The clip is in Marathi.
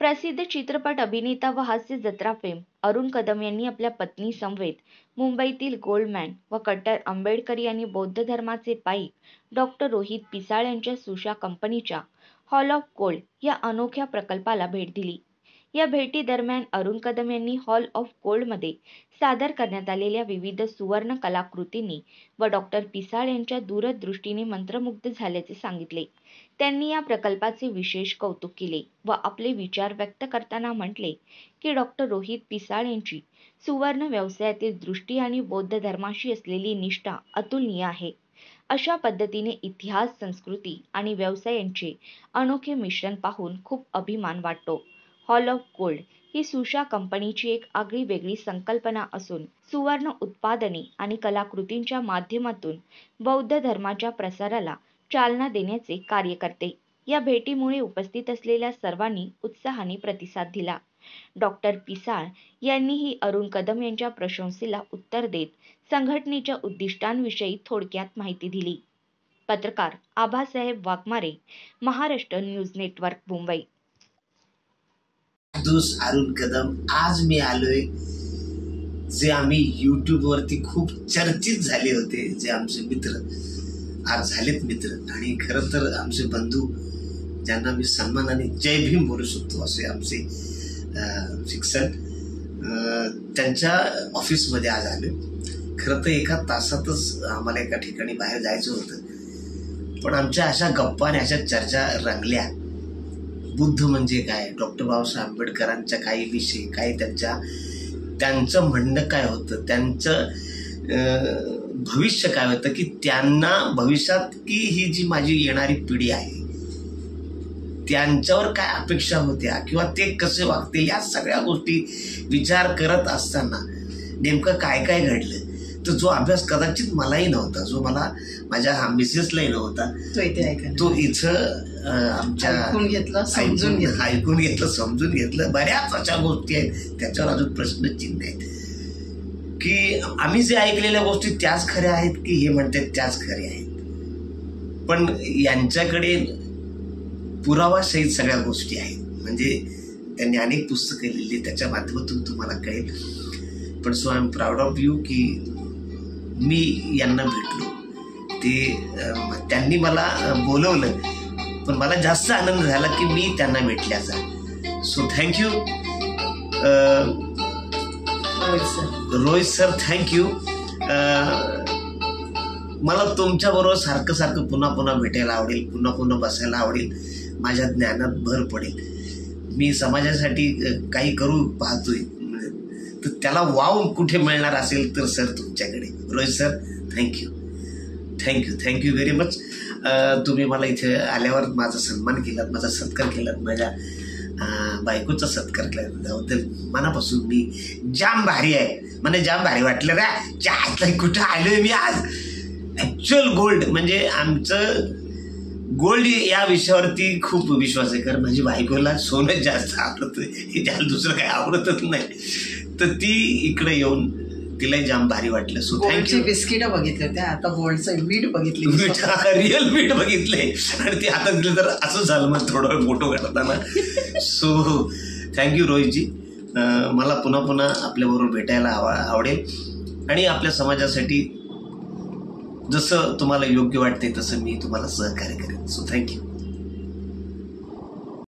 प्रसिद्ध चित्रपट अभिनेता व हास्य जत्रा फेम अरुण कदम यांनी आपल्या पत्नी समवेत मुंबईतील गोल्डमॅन व कट्टर आंबेडकरी आणि बौद्ध धर्माचे पाईक डॉक्टर रोहित पिसाळ यांच्या सुशा कंपनीच्या हॉल ऑफ गोल्ड या अनोख्या प्रकल्पाला भेट दिली। या भेटी दरम्यान अरुण कदम यांनी हॉल ऑफ गोल्डमध्ये सादर करण्यात आलेल्या विविध सुवर्ण कलाकृतींनी व डॉक्टर पिसाळ यांच्या दूरदृष्टीने मंत्रमुग्ध झाल्याचे सांगितले। त्यांनी या प्रकल्पाचे विशेष कौतुक केले व आपले विचार व्यक्त करताना म्हटले की डॉक्टर रोहित पिसाळ यांची सुवर्ण व्यवसायातील दृष्टी आणि बौद्ध धर्माशी असलेली निष्ठा अतुलनीय आहे। अशा पद्धतीने इतिहास, संस्कृती आणि व्यवसाय यांचे अनोखे मिश्रण पाहून खूप अभिमान वाटतो। हॉल ऑफ गोल्ड ही सुशा कंपनीची एक आगळीवेगळी संकल्पना असून सुवर्ण उत्पादने आणि कलाकृतींच्या माध्यमातून बौद्ध धर्माच्या प्रसाराला चालना देण्याचे कार्य करते। या भेटीमुळे उपस्थित असलेल्या सर्वांनी उत्साहाने प्रतिसाद दिला। डॉक्टर पिसाळ यांनीही अरुण कदम यांच्या प्रशंसेला उत्तर देत संघटनेच्या उद्दिष्टांविषयी थोडक्यात माहिती दिली। पत्रकार आभासाहेब वाघमारे, महाराष्ट्र न्यूज नेटवर्क, मुंबई। अरुण कदम, आज मी आलोय जे आम्ही YouTube वरती खूप चर्चित झाले होते, जे आमचे मित्र आज झालेत मित्र आणि खरं तर आमचे बंधू ज्यांना मी सन्मानाने जय भीम बोलू शकतो असे आमचे शिक्षक, त्यांच्या ऑफिसमध्ये आज आलो। खरं तर एका तासातच आम्हाला एका ठिकाणी बाहेर जायचं होतं, पण आमच्या अशा गप्पा आणि अशा चर्चा रंगल्या। बुद्ध म्हणजे काय, डॉक्टर बाबासाहेब आंबेडकरांच्या काही विषय काय, त्यांचं म्हणणं काय होतं, त्यांचं भविष्य काय होतं, की त्यांना भविष्यात की ही जी माझी येणारी पिढी आहे त्यांच्यावर काय अपेक्षा होत्या किंवा ते कसे वागतील, या सगळ्या गोष्टी विचार करत असताना नेमकं काय काय घडलं, तर जो अभ्यास कदाचित मलाही नव्हता, जो मला माझ्या मिसेसलाही नव्हता, तो इथं आमच्या ऐकून घेतलं, समजून घेतलं। बऱ्याच अशा गोष्टी आहेत त्याच्यावर अजून प्रश्नचिन्ह आहेत की आम्ही जे ऐकलेल्या गोष्टी त्याच खऱ्या आहेत की हे म्हणतात त्याच खऱ्या आहेत, पण यांच्याकडे पुरावा सहित सगळ्या गोष्टी आहेत। म्हणजे त्यांनी अनेक पुस्तकं लिहिली, त्याच्या माध्यमातून तुम्हाला कळेल। पण so I am proud of you की मी यांना भेटलो, त्यांनी मला बोलवलं, पण मला जास्त आनंद झाला की मी त्यांना भेटल्याचा। So thank you Rohit sir, thank you. मला तुमच्या बरोबर सारखं सारखं पुन्हा पुन्हा भेटायला आवडेल, पुन्हा पुन्हा बसायला आवडेल, माझ्या ज्ञानात भर पडेल। मी समाजासाठी काही करू पाहतोय, तर त्याला वाव कुठे मिळणार असेल तर सर तुमच्याकडे। Rohit sir, thank you thank you thank you very much. तुम्ही मला इथे आल्यावर माझा सन्मान केलात, माझा सत्कार केलात, माझ्या बायकोचा सत्कार केला, त्याबद्दल मनापासून मी जाम भारी आहे, मला जाम भारी वाटलं रे। कुठं आलोय मी आज, ऍक्च्युअल गोल्ड म्हणजे आमचं गोल्ड या विषयावरती खूप विश्वास आहे, कारण माझी बायकोला सोनं जास्त आवडतं, हे ज्याला दुसरं काही आवडतच नाही, तर ती इकडे येऊन तिलाही जाम भारी वाटलं। So thank you. बिस्किट बघितले त्या, आता गोल्डचं मीठ बघितले, रिअल मीठ बघितले आणि ते हातात दिलं तर असं झालं मग थोडं फोटो काढताना। सो थँक्यू रोहितजी, मला पुन्हा पुन्हा आपल्याबरोबर भेटायला आवडेल आणि आपल्या समाजासाठी जसं तुम्हाला योग्य वाटते तसं मी तुम्हाला सहकार्य करेन। So thank you.